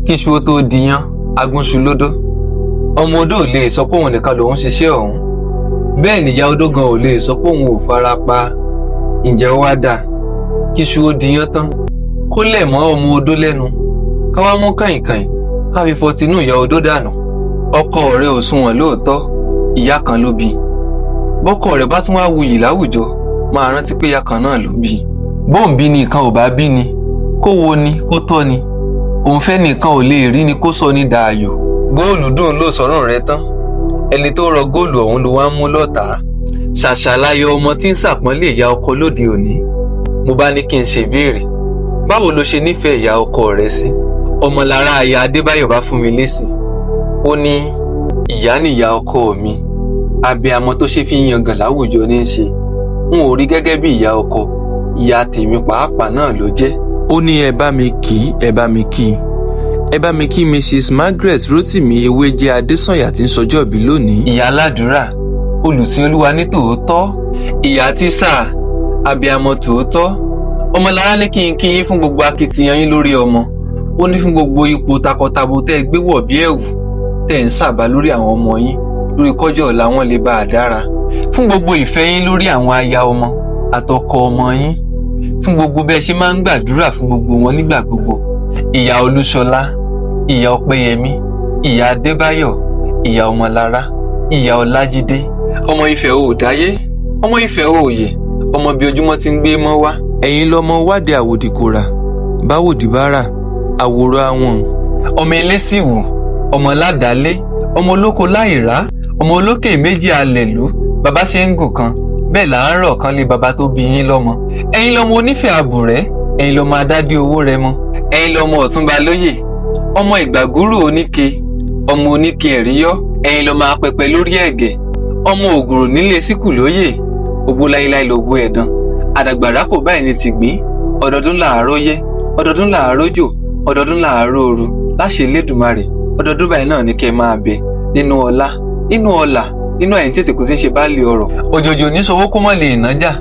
kíṣu ó tó diyán agúnṣu lódó. Ọmọ odó ò lè sọ pé òun nìkan lòun ṣiṣẹ́ ọ̀hún, bẹ́ẹ̀ nìyá odó gan ò lè sọ pé òun ò fara pa. Ǹjẹ́ ó wá dáa kíṣu ó diyán tán kó lẹ̀ mọ́ ọmọ odó lẹ́nu, ká wá mú kàìnkàìn ká fi fọ tinú ìyá odó dànù? Ọkọ rẹ̀ ò sunwọ̀n lóòótọ́, ìyá kan ló bí. Bọ́kọ rẹ̀ bá tún wá wuyì láwùjọ, máa rántí pé ìyá kan náà ló bí. Bóńbí ni nǹkan ò bá bí ni, kó wo ni kó tọ́ ni, òun fẹ́ nìkan ò lè rí ni kó sọ ní dààyò. Góòlù dùn ló sọ̀rọ̀ rẹ tán, ẹni tó rọ góòlù ọ̀hún ló wá ń mú lọ́tàá. Ṣàṣàláyọ ọmọ tí ń ṣàpọ́nlé ìyá ọkọ lóde òní. Mo bá ní kí n ṣèbéèrè, báwo lo ṣe nífẹ̀ẹ́ ìyá ọkọ rẹ sí? Ọmọlára aya Adébáyọ̀ bá fún mi lésì. Ó ní ìyá nìyá ọkọ mi, abiyamọ tó ṣe fi ń yangàn láwùjọ ní í ṣe. N ò rí gẹ́gẹ́ bí ìyá ọkọ, ìyá tèmi pàápàá náà ló jẹ́. Ó ní ẹ bá mi kí, ẹ bá mi kí. Ẹ bá mi kí Mrs. Margaret Rotimi Ewéjẹ Adésànyà tí ń ṣọjọ́ ìbí lónìí. Ìyá aládùúrà, olùsìn Olúwa ní tòótọ́, ìyá tíṣà, abiyamọ tòótọ́. Ọmọlára ní kí n kí yín fún gbogbo akitiyan yín lórí ọmọ. Ó ní fún gbogbo ipò takọtabo tẹ́ ẹ gbé wọ̀ bí ẹ̀wù, tẹ́ ẹ ń sàbá lórí àwọn ọmọ yín, lórí kọ́jọ́ ọ̀la wọn lè bá a dára. Fún gbogbo ìfẹ́ yín lórí àwọn aya ọmọ àtọkọ ọmọ yín. Fún gbogbo bẹ́ẹ̀ ṣe máa ń gbàdúrà fún gbogbo wọn nígbà gbogbo. Ìyá Olúṣọlá, ìyá Ọpẹ́yẹmí, ìyá Adébáyọ̀, ìyá Ọmọlára, ìyá Ọlájídé. Ọmọ Ifẹ̀ ò dáyé, ọmọ Ifẹ̀ ò yè, ọmọ bí ojúmọ́ ti ń gbé mọ́ wá. Ẹ̀yin lọmọ wádìí àwòdì kò rà, báwòdì bá rà, àwòrán àwọn. Ọmọ Elésìwù, ọmọ Ládàálé, ọmọ olóko láìrá, ọmọ olókè méjì alẹ̀lú, bàbá ṣe ń gùn kan, bẹ́ẹ̀ là ń rọ̀ kan lé bàbá tó bí yín lọ́mọ. Ẹ̀yin lọmọ onífẹ̀ àbùrẹ́, ẹ̀yin lọmọ adádé owó rẹ mọ, ẹ̀yin lọmọ Ọ̀túnba lóyè, ọmọ Ìgbàgúrù oníke, ọmọ oníke ẹ̀ríyọ́, ẹ̀yin lọmọ apẹpẹ lórí ẹ̀gẹ̀, ọmọ ògùrò nílé síkù lóyè, ògbó láíláí lògbó ẹ̀dán, àdàgbàrá kò báyìí ní tìgbín, ọdọọdún làárọ̀ yẹ, ọdọọdún làárọ̀ jò, ọdọọdún làárọ̀ òru, láṣẹ Elédùmarè, ọdọọdún báyìí náà ní kẹ́ máa bẹ nínú ọlá, nínú ọlà, nínú àyìn tètè kò sí ṣe bá lè ọ̀rọ̀. Òjòjò ní sọwọ́ kó mọ̀ lè nájà,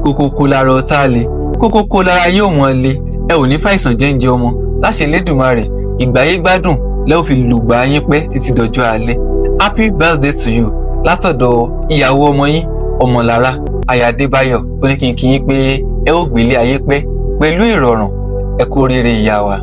kókókó lára ọ̀tá le, kókókó lára yóò mọ̀ le, ẹ ò ní fàìsàn jẹ́ǹjẹ ọmọ, láṣẹ Elédùmarè, ìgbáyé gbádùn lẹ́ ò fi lùgbà yín pẹ́ títí dọjọ́ alẹ́. Happy birthday to you látọ̀dọ̀ ìyàwó ọmọ yín Ọmọlára aya Adébáyọ̀. Ó ní kí n kí yín pé ẹ ó gbélé ayé pẹ́ pẹ̀lú ìrọ̀rùn. Ẹ kú oríire ìyá wa.